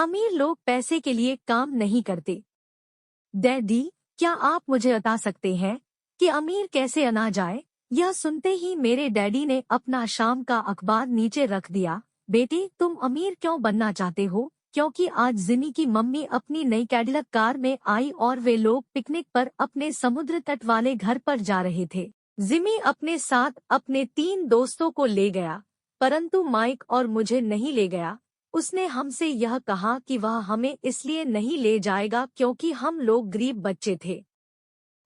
अमीर लोग पैसे के लिए काम नहीं करते। डैडी, क्या आप मुझे बता सकते हैं कि अमीर कैसे अनाज आए? यह सुनते ही मेरे डैडी ने अपना शाम का अखबार नीचे रख दिया। बेटे, तुम अमीर क्यों बनना चाहते हो? क्योंकि आज जिमी की मम्मी अपनी नई कैडिलक कार में आई और वे लोग पिकनिक पर अपने समुद्र तट वाले घर पर जा रहे थे। जिमी अपने साथ अपने 3 दोस्तों को ले गया, परंतु माइक और मुझे नहीं ले गया। उसने हमसे यह कहा कि वह हमें इसलिए नहीं ले जाएगा क्योंकि हम लोग गरीब बच्चे थे।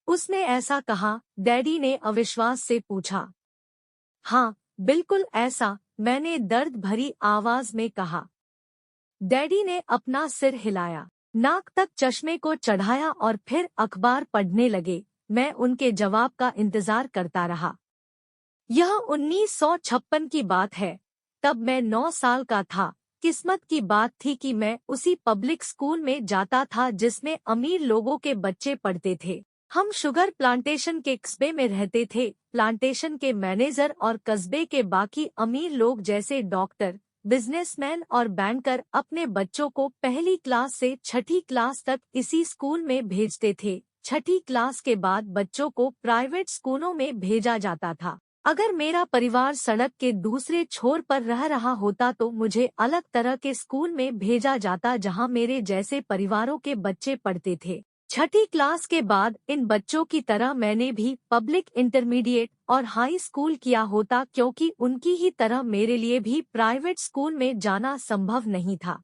उसने ऐसा कहा? डैडी ने अविश्वास से पूछा। हाँ, बिल्कुल ऐसा, मैंने दर्द भरी आवाज में कहा। डैडी ने अपना सिर हिलाया, नाक तक चश्मे को चढ़ाया और फिर अखबार पढ़ने लगे। मैं उनके जवाब का इंतजार करता रहा। यह 1956 की बात है। तब मैं 9 साल का था। किस्मत की बात थी कि मैं उसी पब्लिक स्कूल में जाता था जिसमें अमीर लोगों के बच्चे पढ़ते थे। हम शुगर प्लांटेशन के कस्बे में रहते थे। प्लांटेशन के मैनेजर और कस्बे के बाकी अमीर लोग जैसे डॉक्टर, बिजनेसमैन और बैंकर अपने बच्चों को पहली क्लास से 6ठी क्लास तक इसी स्कूल में भेजते थे। 6ठी क्लास के बाद बच्चों को प्राइवेट स्कूलों में भेजा जाता था। अगर मेरा परिवार सड़क के दूसरे छोर पर रह रहा होता तो मुझे अलग तरह के स्कूल में भेजा जाता जहां मेरे जैसे परिवारों के बच्चे पढ़ते थे। 6ठी क्लास के बाद इन बच्चों की तरह मैंने भी पब्लिक इंटरमीडिएट और हाई स्कूल किया होता क्योंकि उनकी ही तरह मेरे लिए भी प्राइवेट स्कूल में जाना संभव नहीं था।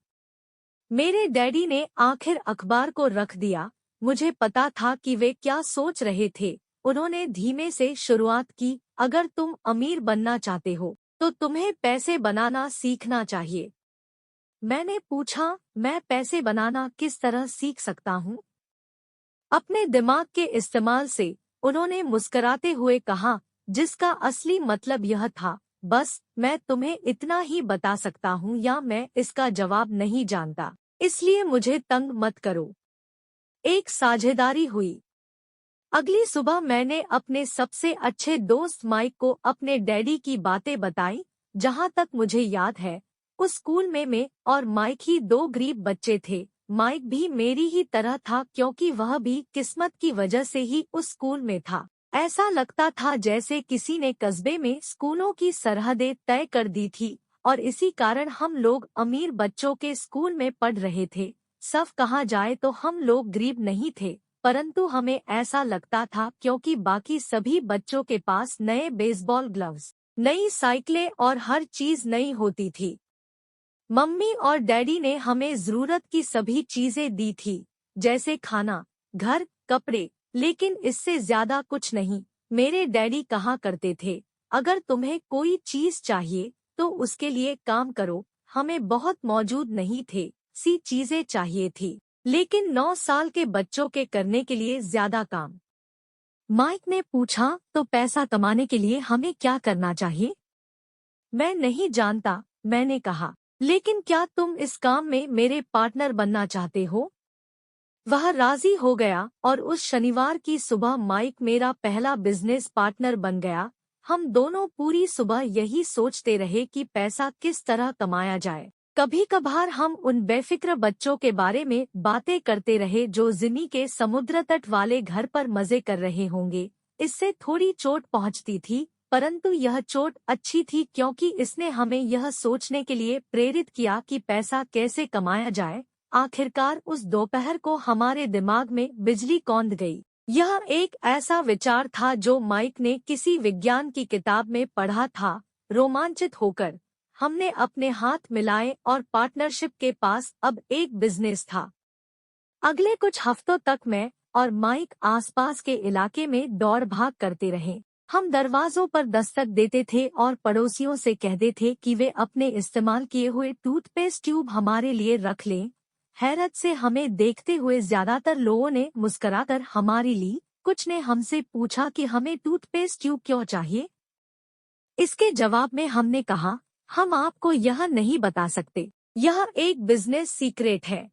मेरे डैडी ने आखिर अखबार को रख दिया। मुझे पता था कि वे क्या सोच रहे थे। उन्होंने धीमे से शुरुआत की, अगर तुम अमीर बनना चाहते हो तो तुम्हें पैसे बनाना सीखना चाहिए। मैंने पूछा, मैं पैसे बनाना किस तरह सीख सकता हूँ? अपने दिमाग के इस्तेमाल से, उन्होंने मुस्कराते हुए कहा, जिसका असली मतलब यह था, बस मैं तुम्हें इतना ही बता सकता हूँ या मैं इसका जवाब नहीं जानता, इसलिए मुझे तंग मत करो। एक साझेदारी हुई। अगली सुबह मैंने अपने सबसे अच्छे दोस्त माइक को अपने डैडी की बातें बताई। जहां तक मुझे याद है, उस स्कूल में मैं और माइक ही 2 गरीब बच्चे थे। माइक भी मेरी ही तरह था क्योंकि वह भी किस्मत की वजह से ही उस स्कूल में था। ऐसा लगता था जैसे किसी ने कस्बे में स्कूलों की सरहदें तय कर दी थी और इसी कारण हम लोग अमीर बच्चों के स्कूल में पढ़ रहे थे। सब कहा जाए तो हम लोग गरीब नहीं थे, परंतु हमें ऐसा लगता था क्योंकि बाकी सभी बच्चों के पास नए बेसबॉल ग्लव्स, नई साइकिलें और हर चीज नई होती थी। मम्मी और डैडी ने हमें जरूरत की सभी चीजें दी थी, जैसे खाना, घर, कपड़े, लेकिन इससे ज्यादा कुछ नहीं। मेरे डैडी कहा करते थे, अगर तुम्हें कोई चीज चाहिए तो उसके लिए काम करो। हमें बहुत मौजूद नहीं थे, सी चीजें चाहिए थी, लेकिन 9 साल के बच्चों के करने के लिए ज्यादा काम। माइक ने पूछा, तो पैसा कमाने के लिए हमें क्या करना चाहिए? मैं नहीं जानता, मैंने कहा, लेकिन क्या तुम इस काम में मेरे पार्टनर बनना चाहते हो? वह राजी हो गया और उस शनिवार की सुबह माइक मेरा पहला बिजनेस पार्टनर बन गया। हम दोनों पूरी सुबह यही सोचते रहे कि पैसा किस तरह कमाया जाए। कभी कभार हम उन बेफिक्र बच्चों के बारे में बातें करते रहे जो जिमी के समुद्र तट वाले घर पर मजे कर रहे होंगे। इससे थोड़ी चोट पहुंचती थी, परंतु यह चोट अच्छी थी क्योंकि इसने हमें यह सोचने के लिए प्रेरित किया कि पैसा कैसे कमाया जाए। आखिरकार उस दोपहर को हमारे दिमाग में बिजली कौंध गई। यह एक ऐसा विचार था जो माइक ने किसी विज्ञान की किताब में पढ़ा था। रोमांचित होकर हमने अपने हाथ मिलाए और पार्टनरशिप के पास अब एक बिजनेस था। अगले कुछ हफ्तों तक मैं और माइक आसपास के इलाके में दौड़ भाग करते रहे। हम दरवाजों पर दस्तक देते थे और पड़ोसियों से कहते थे कि वे अपने इस्तेमाल किए हुए टूथपेस्ट ट्यूब हमारे लिए रख लें। हैरत से हमें देखते हुए ज्यादातर लोगों ने मुस्कुराकर हमारी ली। कुछ ने हमसे पूछा कि हमें टूथपेस्ट ट्यूब क्यों चाहिए। इसके जवाब में हमने कहा, हम आपको यह नहीं बता सकते, यह एक बिजनेस सीक्रेट है।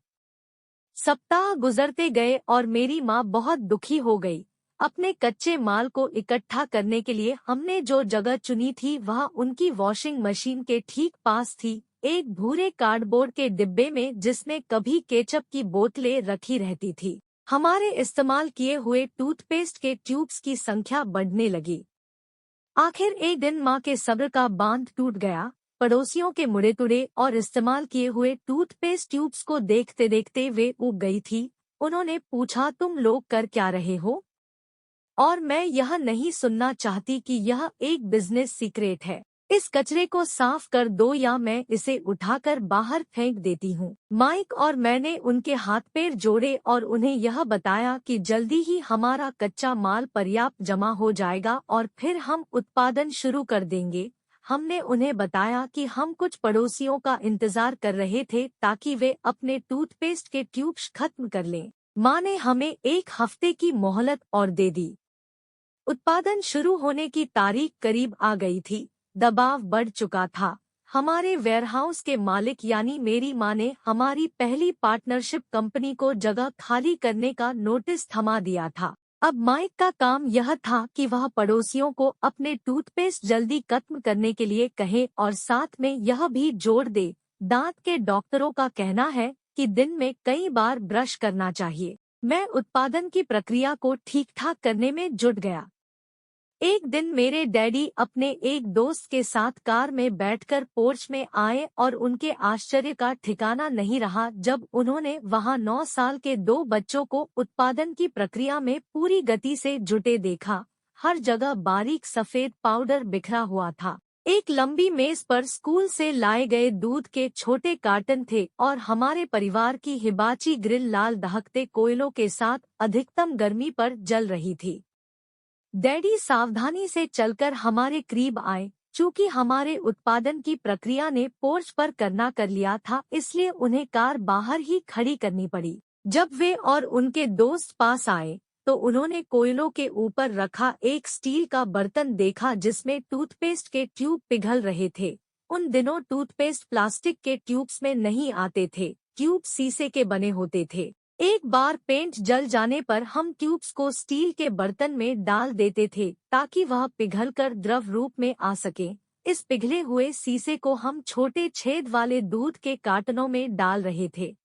सप्ताह गुजरते गए और मेरी माँ बहुत दुखी हो गई। अपने कच्चे माल को इकट्ठा करने के लिए हमने जो जगह चुनी थी वह उनकी वॉशिंग मशीन के ठीक पास थी। एक भूरे कार्डबोर्ड के डिब्बे में जिसमें कभी केचप की बोतलें रखी रहती थी। हमारे इस्तेमाल किए हुए टूथपेस्ट के ट्यूब्स की संख्या बढ़ने लगी। आखिर एक दिन माँ के सब्र का बांध टूट गया। पड़ोसियों के मुड़े तुड़े और इस्तेमाल किए हुए टूथपेस्ट ट्यूब्स को देखते देखते वे ऊब गई थी। उन्होंने पूछा, तुम लोग कर क्या रहे हो? और मैं यह नहीं सुनना चाहती कि यह एक बिजनेस सीक्रेट है। इस कचरे को साफ कर दो या मैं इसे उठाकर बाहर फेंक देती हूँ। माइक और मैंने उनके हाथ पैर जोड़े और उन्हें यह बताया कि जल्दी ही हमारा कच्चा माल पर्याप्त जमा हो जाएगा और फिर हम उत्पादन शुरू कर देंगे। हमने उन्हें बताया कि हम कुछ पड़ोसियों का इंतजार कर रहे थे ताकि वे अपने टूथपेस्ट के ट्यूब्स खत्म कर लें। माँ ने हमें 1 हफ्ते की मोहलत और दे दी। उत्पादन शुरू होने की तारीख करीब आ गई थी। दबाव बढ़ चुका था। हमारे वेयरहाउस के मालिक यानी मेरी माँ ने हमारी पहली पार्टनरशिप कंपनी को जगह खाली करने का नोटिस थमा दिया था। अब माइक का काम यह था कि वह पड़ोसियों को अपने टूथपेस्ट जल्दी खत्म करने के लिए कहे और साथ में यह भी जोड़ दे, दांत के डॉक्टरों का कहना है कि दिन में कई बार ब्रश करना चाहिए। मैं उत्पादन की प्रक्रिया को ठीक ठाक करने में जुट गया। एक दिन मेरे डैडी अपने एक दोस्त के साथ कार में बैठकर पोर्च में आए और उनके आश्चर्य का ठिकाना नहीं रहा जब उन्होंने वहां 9 साल के 2 बच्चों को उत्पादन की प्रक्रिया में पूरी गति से जुटे देखा। हर जगह बारीक सफेद पाउडर बिखरा हुआ था। एक लंबी मेज पर स्कूल से लाए गए दूध के छोटे कार्टन थे और हमारे परिवार की हिबाची ग्रिल लाल दहकते कोयलों के साथ अधिकतम गर्मी पर जल रही थी। डैडी सावधानी से चलकर हमारे करीब आए। चूंकि हमारे उत्पादन की प्रक्रिया ने पोर्च पर करना कर लिया था, इसलिए उन्हें कार बाहर ही खड़ी करनी पड़ी। जब वे और उनके दोस्त पास आए तो उन्होंने कोयलों के ऊपर रखा एक स्टील का बर्तन देखा जिसमें टूथपेस्ट के ट्यूब पिघल रहे थे। उन दिनों टूथपेस्ट प्लास्टिक के ट्यूब्स में नहीं आते थे, ट्यूब शीशे के बने होते थे। एक बार पेंट जल जाने पर हम ट्यूब्स को स्टील के बर्तन में डाल देते थे ताकि वह पिघलकर द्रव रूप में आ सके। इस पिघले हुए शीशे को हम छोटे छेद वाले दूध के कार्टनों में डाल रहे थे।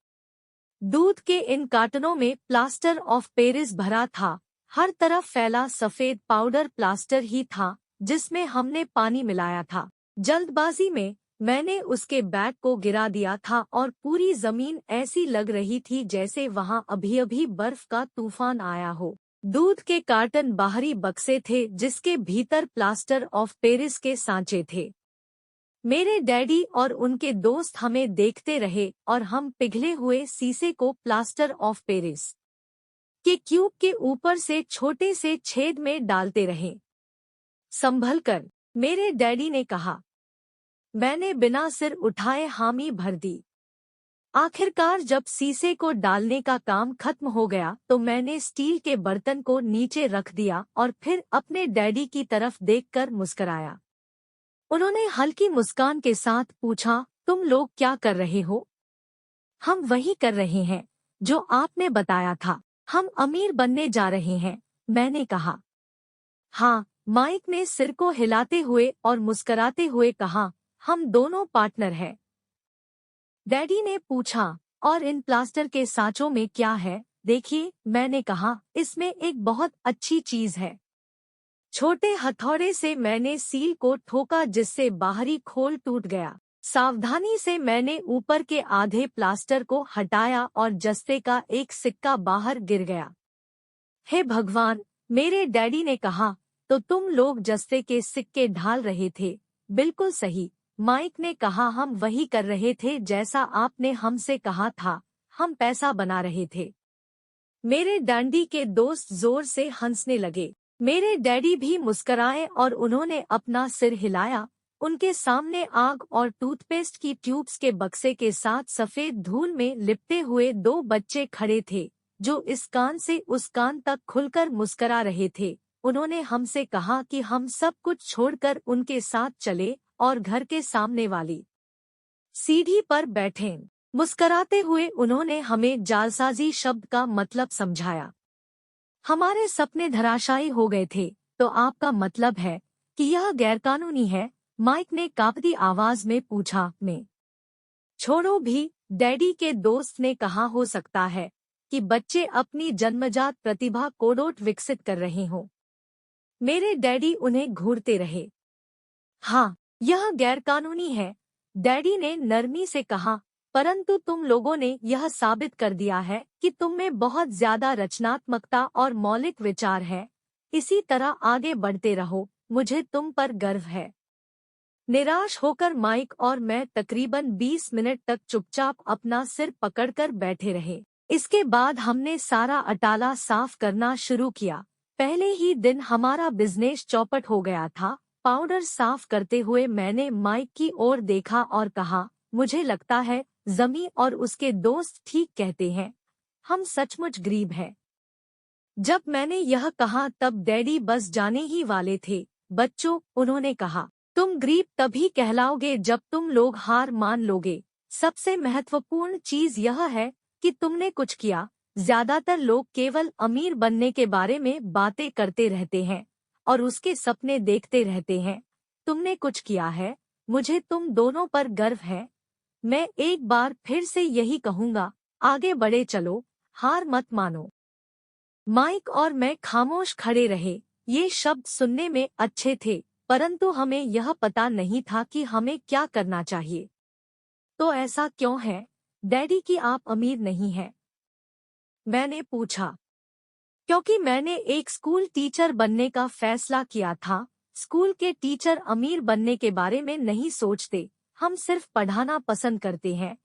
दूध के इन कार्टनों में प्लास्टर ऑफ पेरिस भरा था। हर तरफ फैला सफेद पाउडर प्लास्टर ही था जिसमें हमने पानी मिलाया था। जल्दबाजी में मैंने उसके बैग को गिरा दिया था और पूरी जमीन ऐसी लग रही थी जैसे वहां अभी-अभी बर्फ का तूफान आया हो। दूध के कार्टन बाहरी बक्से थे जिसके भीतर प्लास्टर ऑफ पेरिस के सांचे थे। मेरे डैडी और उनके दोस्त हमें देखते रहे और हम पिघले हुए शीशे को प्लास्टर ऑफ पेरिस के क्यूब के ऊपर से छोटे से छेद में डालते रहे। संभल कर, मेरे डैडी ने कहा। मैंने बिना सिर उठाए हामी भर दी। आखिरकार जब शीशे को डालने का काम खत्म हो गया तो मैंने स्टील के बर्तन को नीचे रख दिया और फिर अपने डैडी की तरफ देखकर मुस्कराया। उन्होंने हल्की मुस्कान के साथ पूछा, तुम लोग क्या कर रहे हो? हम वही कर रहे हैं जो आपने बताया था। हम अमीर बनने जा रहे हैं, मैंने कहा। हाँ, माइक ने सिर को हिलाते हुए और मुस्कराते हुए कहा, हम दोनों पार्टनर हैं। डैडी ने पूछा, और इन प्लास्टर के सांचों में क्या है? देखिए, मैंने कहा, इसमें एक बहुत अच्छी चीज है। छोटे हथौड़े से मैंने सील को ठोका जिससे बाहरी खोल टूट गया। सावधानी से मैंने ऊपर के आधे प्लास्टर को हटाया और जस्ते का एक सिक्का बाहर गिर गया। हे भगवान, मेरे डैडी ने कहा, तो तुम लोग जस्ते के सिक्के ढाल रहे थे? बिल्कुल सही, माइक ने कहा। हम वही कर रहे थे जैसा आपने हमसे कहा था। हम पैसा बना रहे थे। मेरे डैडी के दोस्त जोर से हंसने लगे। मेरे डैडी भी मुस्कराए और उन्होंने अपना सिर हिलाया। उनके सामने आग और टूथपेस्ट की ट्यूब्स के बक्से के साथ सफेद धूल में लिपटे हुए 2 बच्चे खड़े थे जो इस कान से उस कान तक खुलकर मुस्करा रहे थे। उन्होंने हमसे कहा कि हम सब कुछ छोड़कर उनके साथ चले और घर के सामने वाली सीढ़ी पर बैठें। मुस्कराते हुए उन्होंने हमें जालसाजी शब्द का मतलब समझाया। हमारे सपने धराशायी हो गए थे। तो आपका मतलब है कि यह गैरकानूनी है? माइक ने कांपती आवाज में पूछा। मैं छोड़ो भी, डैडी के दोस्त ने कहा हो सकता है कि बच्चे अपनी जन्मजात प्रतिभा कोडोट विकसित कर रहे हों। मेरे डैडी उन्हें घूरते रहे। हाँ, यह गैरकानूनी है, डैडी ने नरमी से कहा, परंतु तुम लोगों ने यह साबित कर दिया है कि तुम में बहुत ज्यादा रचनात्मकता और मौलिक विचार है। इसी तरह आगे बढ़ते रहो, मुझे तुम पर गर्व है। निराश होकर माइक और मैं तकरीबन 20 मिनट तक चुपचाप अपना सिर पकड़कर बैठे रहे। इसके बाद हमने सारा अटाला साफ करना शुरू किया। पहले ही दिन हमारा बिजनेस चौपट हो गया था। पाउडर साफ करते हुए मैंने माइक की ओर देखा और कहा, मुझे लगता है जमी और उसके दोस्त ठीक कहते हैं, हम सचमुच गरीब हैं। जब मैंने यह कहा तब डैडी बस जाने ही वाले थे। बच्चों, उन्होंने कहा, तुम गरीब तभी कहलाओगे जब तुम लोग हार मान लोगे। सबसे महत्वपूर्ण चीज यह है कि तुमने कुछ किया। ज्यादातर लोग केवल अमीर बनने के बारे में बातें करते रहते हैं और उसके सपने देखते रहते हैं। तुमने कुछ किया है, मुझे तुम दोनों पर गर्व है। मैं एक बार फिर से यही कहूँगा, आगे बढ़े चलो, हार मत मानो। माइक और मैं खामोश खड़े रहे। ये शब्द सुनने में अच्छे थे, परंतु हमें यह पता नहीं था कि हमें क्या करना चाहिए। तो ऐसा क्यों है, डैडी, कि आप अमीर नहीं हैं? मैंने पूछा। क्योंकि मैंने एक स्कूल टीचर बनने का फैसला किया था। स्कूल के टीचर अमीर बनने के बारे में नहीं सोचते, हम सिर्फ पढ़ाना पसंद करते हैं।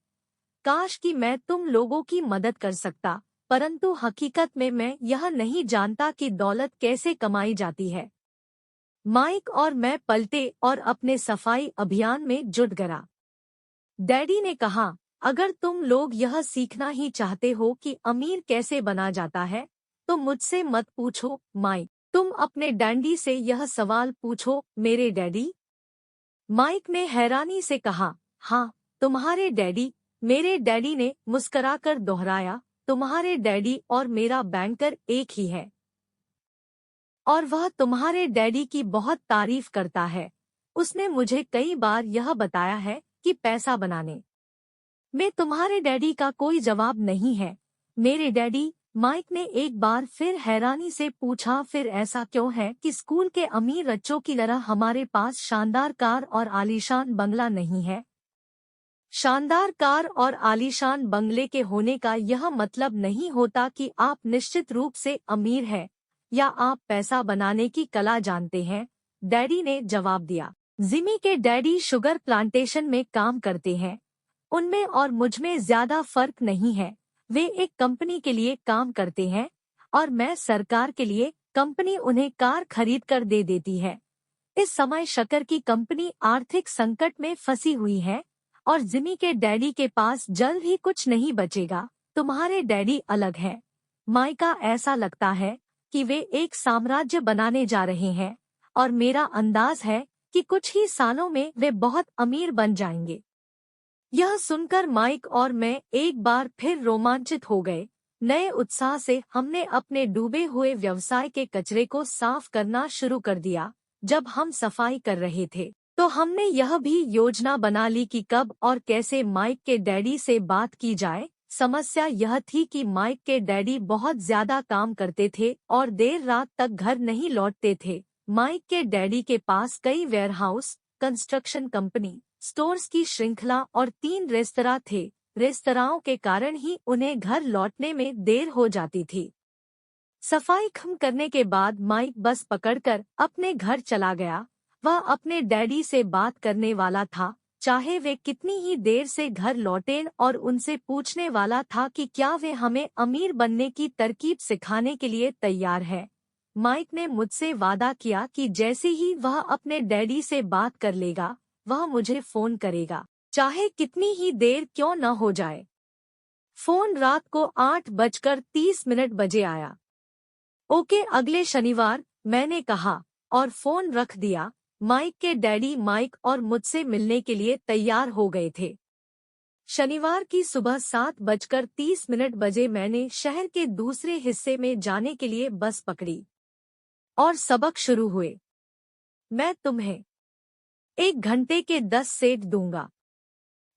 काश कि मैं तुम लोगों की मदद कर सकता, परंतु हकीकत में मैं यह नहीं जानता कि दौलत कैसे कमाई जाती है। माइक और मैं पलटे और अपने सफाई अभियान में जुट गया। डैडी ने कहा, अगर तुम लोग यह सीखना ही चाहते हो कि अमीर कैसे बना जाता है, तो मुझसे मत पूछो माइक। तुम अपने डैडी से यह सवाल पूछो, मेरे डैडी। माइक ने हैरानी से कहा, हाँ, तुम्हारे डैडी। मेरे डैडी ने मुस्कराकर दोहराया, तुम्हारे डैडी और मेरा बैंकर एक ही है। और वह तुम्हारे डैडी की बहुत तारीफ करता है। उसने मुझे कई बार यह बताया है कि पैसा बनाने में तुम्हारे डैडी का कोई जवाब नहीं है। मेरे डैडी, माइक ने एक बार फिर हैरानी से पूछा, फिर ऐसा क्यों है कि स्कूल के अमीर बच्चों की तरह हमारे पास शानदार कार और आलीशान बंगला नहीं है? शानदार कार और आलीशान बंगले के होने का यह मतलब नहीं होता कि आप निश्चित रूप से अमीर हैं या आप पैसा बनाने की कला जानते हैं, डैडी ने जवाब दिया। जिमी के डैडी शुगर प्लांटेशन में काम करते हैं। उनमें और मुझमें ज्यादा फर्क नहीं है। वे एक कंपनी के लिए काम करते हैं और मैं सरकार के लिए। कंपनी उन्हें कार खरीद कर दे देती है। इस समय शक्कर की कंपनी आर्थिक संकट में फंसी हुई है और जिमी के डैडी के पास जल्द ही कुछ नहीं बचेगा। तुम्हारे डैडी अलग हैं, माइका। ऐसा लगता है कि वे एक साम्राज्य बनाने जा रहे हैं और मेरा अंदाज है कि कुछ ही सालों में वे बहुत अमीर बन जाएंगे। यह सुनकर माइक और मैं एक बार फिर रोमांचित हो गए। नए उत्साह से हमने अपने डूबे हुए व्यवसाय के कचरे को साफ करना शुरू कर दिया। जब हम सफाई कर रहे थे तो हमने यह भी योजना बना ली कि कब और कैसे माइक के डैडी से बात की जाए। समस्या यह थी कि माइक के डैडी बहुत ज्यादा काम करते थे और देर रात तक घर नहीं लौटते थे। माइक के डैडी के पास कई वेयरहाउस, कंस्ट्रक्शन कंपनी, स्टोर्स की श्रृंखला और 3 रेस्तरां थे। रेस्तराओं के कारण ही उन्हें घर लौटने में देर हो जाती थी। सफाई खत्म करने के बाद माइक बस पकड़कर अपने घर चला गया। वह अपने डैडी से बात करने वाला था, चाहे वे कितनी ही देर से घर लौटें, और उनसे पूछने वाला था कि क्या वे हमें अमीर बनने की तरकीब सिखाने के लिए तैयार है। माइक ने मुझसे वादा किया कि जैसे ही वह अपने डैडी से बात कर लेगा, वह मुझे फोन करेगा, चाहे कितनी ही देर क्यों न हो जाए। फोन रात को 8:30 बजे आया। ओके, अगले शनिवार, मैंने कहा और फोन रख दिया। माइक के डैडी माइक और मुझसे मिलने के लिए तैयार हो गए थे। शनिवार की सुबह 7:30 बजे मैंने शहर के दूसरे हिस्से में जाने के लिए बस पकड़ी और सबक शुरू हुए। मैं तुम्हें 1 घंटे के 10 सेट दूंगा।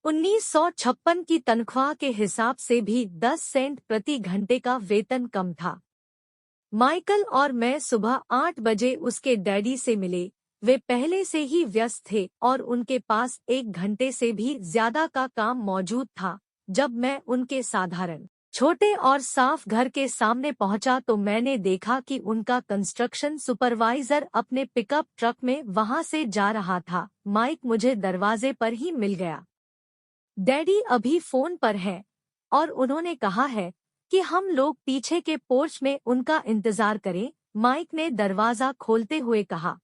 1956 की तनख्वाह के हिसाब से भी 10 सेंट प्रति घंटे का वेतन कम था। माइकल और मैं सुबह 8 बजे उसके डैडी से मिले। वे पहले से ही व्यस्त थे और उनके पास 1 घंटे से भी ज्यादा का काम मौजूद था। जब मैं उनके साधारण छोटे और साफ घर के सामने पहुंचा तो मैंने देखा कि उनका कंस्ट्रक्शन सुपरवाइजर अपने पिकअप ट्रक में वहां से जा रहा था। माइक मुझे दरवाजे पर ही मिल गया। डैडी अभी फोन पर है और उन्होंने कहा है कि हम लोग पीछे के पोर्च में उनका इंतजार करें, माइक ने दरवाजा खोलते हुए कहा।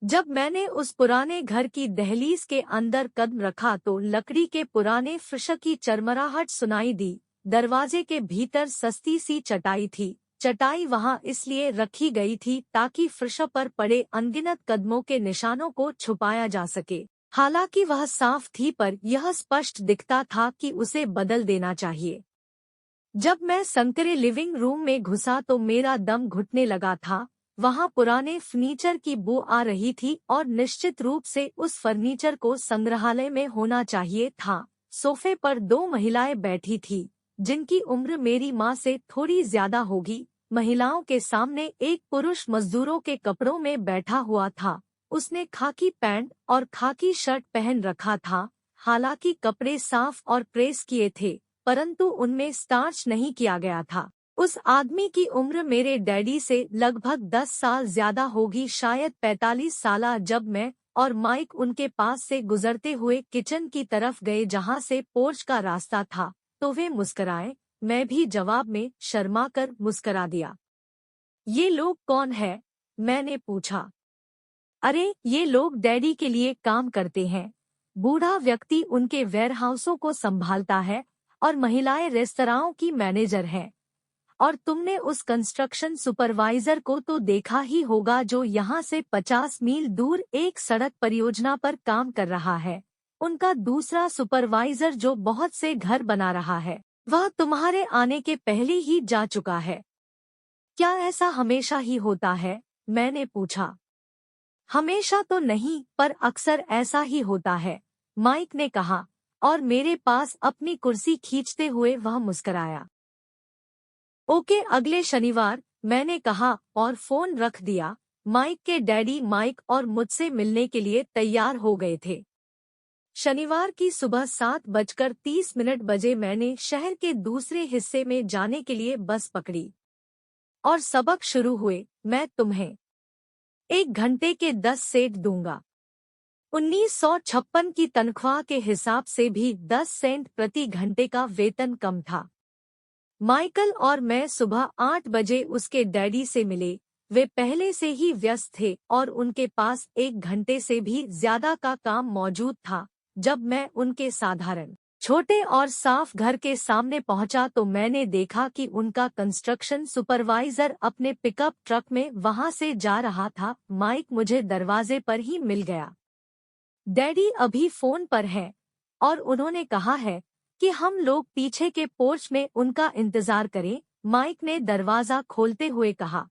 जब मैंने उस पुराने घर की दहलीज के अंदर कदम रखा तो लकड़ी के पुराने फर्श की चरमराहट सुनाई दी। दरवाजे के भीतर सस्ती सी चटाई थी। चटाई वहां इसलिए रखी गई थी ताकि फर्श पर पड़े अनगिनत कदमों के निशानों को छुपाया जा सके। हालांकि वह साफ थी पर यह स्पष्ट दिखता था कि उसे बदल देना चाहिए। जब मैं संकरे लिविंग रूम में घुसा तो मेरा दम घुटने लगा था। वहां पुराने फर्नीचर की बू आ रही थी और निश्चित रूप से उस फर्नीचर को संग्रहालय में होना चाहिए था। सोफे पर 2 महिलाएं बैठी थी, जिनकी उम्र मेरी माँ से थोड़ी ज्यादा होगी। महिलाओं के सामने एक पुरुष मजदूरों के कपड़ों में बैठा हुआ था। उसने खाकी पैंट और खाकी शर्ट पहन रखा था। हालांकि कपड़े साफ और प्रेस किए थे, परंतु उनमें स्टार्च नहीं किया गया था। उस आदमी की उम्र मेरे डैडी से लगभग 10 साल ज्यादा होगी, शायद 45 साल। जब मैं और माइक उनके पास से गुजरते हुए किचन की तरफ गए जहां से पोर्च का रास्ता था, तो वे मुस्कराए। मैं भी जवाब में शर्माकर मुस्करा दिया। ये लोग कौन है? मैंने पूछा। अरे, ये लोग डैडी के लिए काम करते हैं। बूढ़ा व्यक्ति उनके वेयरहाउसों को संभालता है और महिलाएं रेस्तराओं की मैनेजर हैं। और तुमने उस कंस्ट्रक्शन सुपरवाइजर को तो देखा ही होगा जो यहाँ से 50 मील दूर एक सड़क परियोजना पर काम कर रहा है। उनका दूसरा सुपरवाइजर जो बहुत से घर बना रहा है, वह तुम्हारे आने के पहले ही जा चुका है। क्या ऐसा हमेशा ही होता है? मैंने पूछा। हमेशा तो नहीं, पर अक्सर ऐसा ही होता है, माइक ने कहा और मेरे पास अपनी कुर्सी खींचते हुए वह मुस्कराया। ओके, अगले शनिवार, मैंने कहा और फोन रख दिया। माइक के डैडी माइक और मुझसे मिलने के लिए तैयार हो गए थे। शनिवार की सुबह 7:30 बजे मैंने शहर के दूसरे हिस्से में जाने के लिए बस पकड़ी और सबक शुरू हुए। मैं तुम्हें 1 घंटे के 10 सेंट दूंगा। 1956 की तनख्वाह के हिसाब से भी 10 सेंट प्रति घंटे का वेतन कम था। माइकल और मैं सुबह 8 बजे उसके डैडी से मिले। वे पहले से ही व्यस्त थे और उनके पास 1 घंटे से भी ज्यादा का काम मौजूद था। जब मैं उनके साधारण छोटे और साफ घर के सामने पहुंचा तो मैंने देखा कि उनका कंस्ट्रक्शन सुपरवाइजर अपने पिकअप ट्रक में वहां से जा रहा था। माइक मुझे दरवाजे पर ही मिल गया। डैडी अभी फोन पर है और उन्होंने कहा है कि हम लोग पीछे के पोर्च में उनका इंतजार करें, माइक ने दरवाजा खोलते हुए कहा।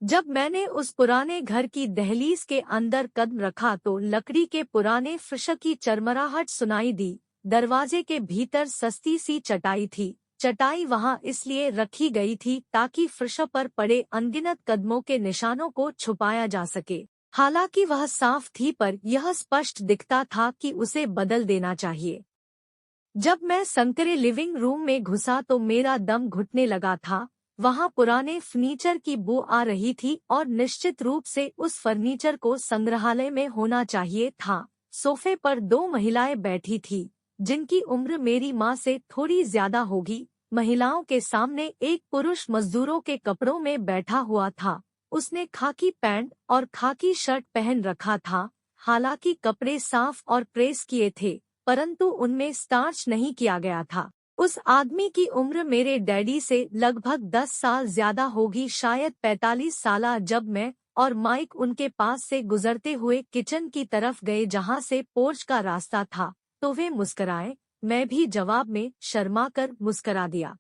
जब मैंने उस पुराने घर की दहलीज के अंदर कदम रखा तो लकड़ी के पुराने फर्श की चरमराहट सुनाई दी। दरवाजे के भीतर सस्ती सी चटाई थी। चटाई वहां इसलिए रखी गई थी ताकि फर्श पर पड़े अनगिनत कदमों के निशानों को छुपाया जा सके। हालांकि वह साफ थी पर यह स्पष्ट दिखता था कि उसे बदल देना चाहिए। जब मैं संकरे लिविंग रूम में घुसा तो मेरा दम घुटने लगा था। वहां पुराने फर्नीचर की बू आ रही थी और निश्चित रूप से उस फर्नीचर को संग्रहालय में होना चाहिए था। सोफे पर 2 महिलाएं बैठी थी, जिनकी उम्र मेरी माँ से थोड़ी ज्यादा होगी। महिलाओं के सामने एक पुरुष मजदूरों के कपड़ों में बैठा हुआ था। उसने खाकी पैंट और खाकी शर्ट पहन रखा था। हालांकि कपड़े साफ और प्रेस किए थे, परंतु उनमें स्टार्च नहीं किया गया था। उस आदमी की उम्र मेरे डैडी से लगभग 10 साल ज्यादा होगी, शायद 45 साल। जब मैं और माइक उनके पास से गुजरते हुए किचन की तरफ गए जहां से पोर्च का रास्ता था, तो वे मुस्कराए। मैं भी जवाब में शर्माकर मुस्करा दिया।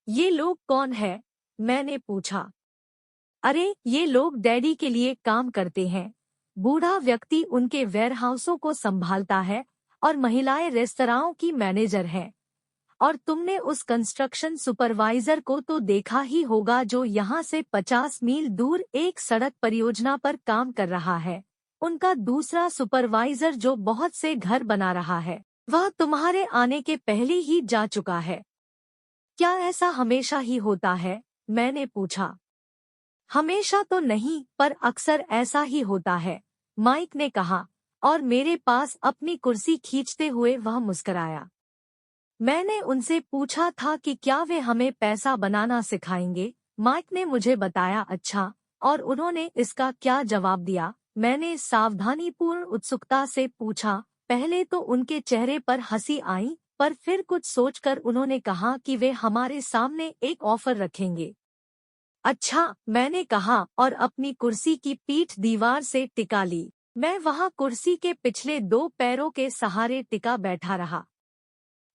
ये लोग कौन है? मैंने पूछा। अरे, ये लोग डैडी के लिए काम करते हैं। बूढ़ा व्यक्ति उनके वेयरहाउसों को संभालता है और महिलाएं रेस्तराओं की मैनेजर हैं। और तुमने उस कंस्ट्रक्शन सुपरवाइजर को तो देखा ही होगा जो यहाँ से 50 मील दूर एक सड़क परियोजना पर काम कर रहा है। उनका दूसरा सुपरवाइजर जो बहुत से घर बना रहा है, वह तुम्हारे आने के पहले ही जा चुका है। क्या ऐसा हमेशा ही होता है? मैंने पूछा। हमेशा तो नहीं, पर अक्सर ऐसा ही होता है, माइक ने कहा, और मेरे पास अपनी कुर्सी खींचते हुए वह मुस्कराया। मैंने उनसे पूछा था कि क्या वे हमें पैसा बनाना सिखाएंगे। माइक ने मुझे बताया अच्छा, और उन्होंने इसका क्या जवाब दिया? मैंने सावधानीपूर्ण उत्सुकता से पूछा। पहले तो उनके चेहरे पर हंसी आई, पर फिर कुछ सोचकर उन्होंने कहा कि वे हमारे सामने एक ऑफर रखेंगे। अच्छा, मैंने कहा और अपनी कुर्सी की पीठ दीवार से टिका ली। मैं वहां कुर्सी के पिछले 2 पैरों के सहारे टिका बैठा रहा।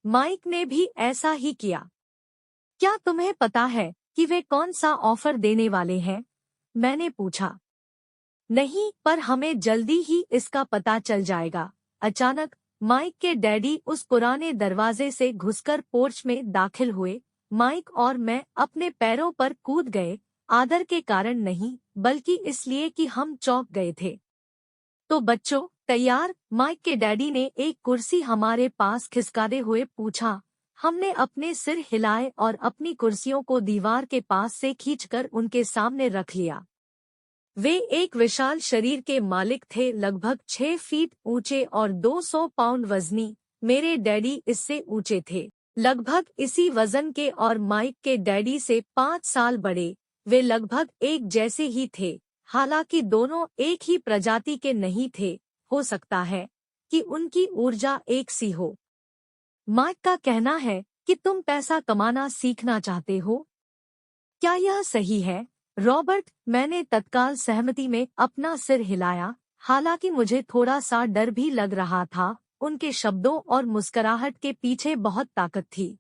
माइक ने भी ऐसा ही किया। क्या तुम्हें पता है कि वे कौन सा ऑफर देने वाले हैं? मैंने पूछा। नहीं, पर हमें जल्दी ही इसका पता चल जाएगा। अचानक माइक के डैडी उस पुराने दरवाजे से घुसकर पोर्च में दाखिल हुए। माइक और मैं अपने पैरों पर कूद गए, आदर के कारण नहीं, बल्कि इसलिए कि हम चौंक गए थे। तो बच्चों, तैयार? माइक के डैडी ने एक कुर्सी हमारे पास खिसकाते हुए पूछा। हमने अपने सिर हिलाए और अपनी कुर्सियों को दीवार के पास से खींचकर उनके सामने रख लिया। वे एक विशाल शरीर के मालिक थे, लगभग 6 फीट ऊंचे और 200 पाउंड वजनी। मेरे डैडी इससे ऊंचे थे, लगभग इसी वजन के, और माइक के डैडी से 5 साल बड़े। वे लगभग एक जैसे ही थे, हालांकि दोनों एक ही प्रजाति के नहीं थे। हो सकता है कि उनकी ऊर्जा एक सी हो। माइक का कहना है कि तुम पैसा कमाना सीखना चाहते हो। क्या यह सही है, रॉबर्ट? मैंने तत्काल सहमति में अपना सिर हिलाया, हालांकि मुझे थोड़ा सा डर भी लग रहा था। उनके शब्दों और मुस्कुराहट के पीछे बहुत ताकत थी।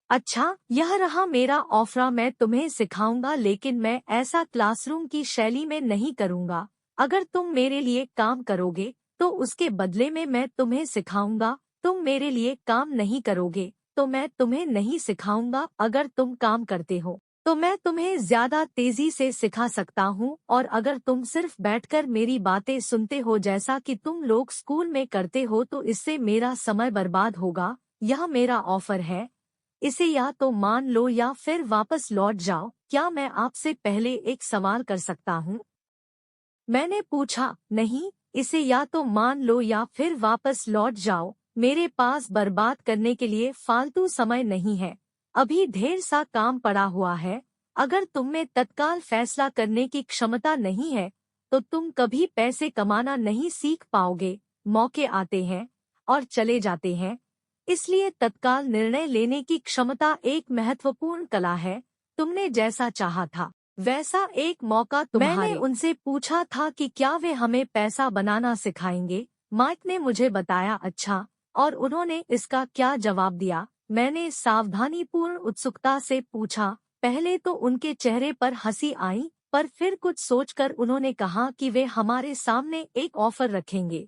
अच्छा, यह रहा मेरा ऑफर। मैं तुम्हें सिखाऊंगा, लेकिन मैं ऐसा क्लासरूम की शैली में नहीं करूंगा। अगर तुम मेरे लिए काम करोगे तो उसके बदले में मैं तुम्हें सिखाऊंगा। तुम मेरे लिए काम नहीं करोगे तो मैं तुम्हें नहीं सिखाऊंगा। अगर तुम काम करते हो तो मैं तुम्हें ज्यादा तेजी से सिखा सकता हूँ, और अगर तुम सिर्फ बैठकर मेरी बातें सुनते हो जैसा कि तुम लोग स्कूल में करते हो तो इससे मेरा समय बर्बाद होगा। यह मेरा ऑफर है, इसे या तो मान लो या फिर वापस लौट जाओ। क्या मैं आपसे पहले एक सवाल कर सकता हूँ? मैंने पूछा। नहीं, इसे या तो मान लो या फिर वापस लौट जाओ। मेरे पास बर्बाद करने के लिए फालतू समय नहीं है। अभी ढेर सा काम पड़ा हुआ है। अगर तुम में तत्काल फैसला करने की क्षमता नहीं है तो तुम कभी पैसे कमाना नहीं सीख पाओगे। मौके आते हैं और चले जाते हैं, इसलिए तत्काल निर्णय लेने की क्षमता एक महत्वपूर्ण कला है। तुमने जैसा चाहा था वैसा एक मौका तुम्हारे। मैंने उनसे पूछा था कि क्या वे हमें पैसा बनाना सिखाएंगे। माइक ने मुझे बताया अच्छा, और उन्होंने इसका क्या जवाब दिया? मैंने सावधानीपूर्ण उत्सुकता से पूछा। पहले तो उनके चेहरे पर हंसी आई, पर फिर कुछ सोचकर उन्होंने कहा कि वे हमारे सामने एक ऑफर रखेंगे।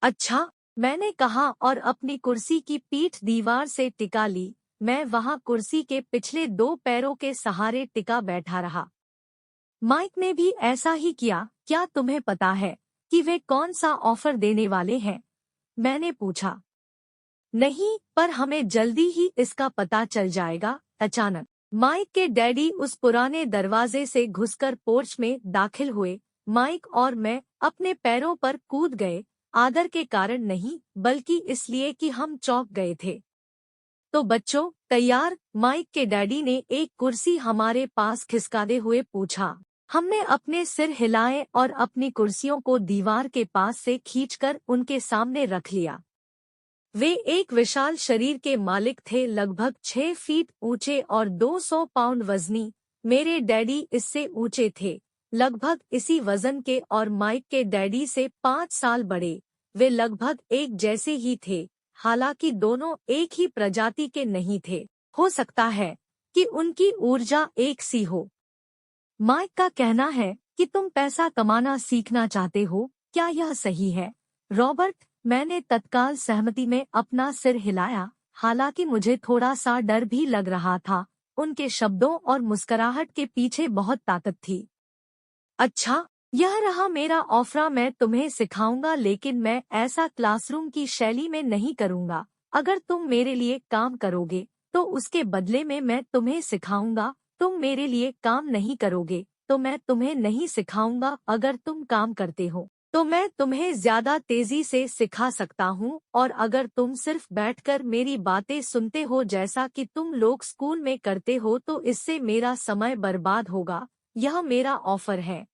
अच्छा, मैंने कहा और अपनी कुर्सी की पीठ दीवार से टिका ली। मैं वहां कुर्सी के पिछले 2 पैरों के सहारे टिका बैठा रहा। माइक ने भी ऐसा ही किया। क्या तुम्हें पता है कि वे कौन सा ऑफर देने वाले हैं? मैंने पूछा। नहीं, पर हमें जल्दी ही इसका पता चल जाएगा। अचानक माइक के डैडी उस पुराने दरवाजे से घुसकर पोर्च में दाखिल हुए। माइक और मैं अपने पैरों पर कूद गए, आदर के कारण नहीं, बल्कि इसलिए कि हम चौंक गए थे। तो बच्चों, तैयार? माइक के डैडी ने एक कुर्सी हमारे पास खिसकाते हुए पूछा। हमने अपने सिर हिलाए और अपनी कुर्सियों को दीवार के पास से खींचकर उनके सामने रख लिया। वे एक विशाल शरीर के मालिक थे, लगभग 6 फीट ऊंचे और 200 पाउंड वजनी। मेरे डैडी इससे ऊंचे थे, लगभग इसी वजन के, और माइक के डैडी से 5 साल बड़े। वे लगभग एक जैसे ही थे, हालांकि दोनों एक ही प्रजाति के नहीं थे। हो सकता है कि उनकी ऊर्जा एक सी हो। माइक का कहना है कि तुम पैसा कमाना सीखना चाहते हो। क्या यह सही है, रॉबर्ट? मैंने तत्काल सहमति में अपना सिर हिलाया, हालांकि मुझे थोड़ा सा डर भी लग रहा था। उनके शब्दों और मुस्कुराहट के पीछे बहुत ताकत थी। अच्छा, यह रहा मेरा ऑफर। मैं तुम्हें सिखाऊंगा, लेकिन मैं ऐसा क्लासरूम की शैली में नहीं करूंगा। अगर तुम मेरे लिए काम करोगे तो उसके बदले में मैं तुम्हें सिखाऊंगा। तुम मेरे लिए काम नहीं करोगे तो मैं तुम्हें नहीं सिखाऊंगा। अगर तुम काम करते हो तो मैं तुम्हें ज्यादा तेजी से सिखा सकता हूँ, और अगर तुम सिर्फ बैठकर मेरी बातें सुनते हो जैसा कि तुम लोग स्कूल में करते हो तो इससे मेरा समय बर्बाद होगा। यह मेरा ऑफर है।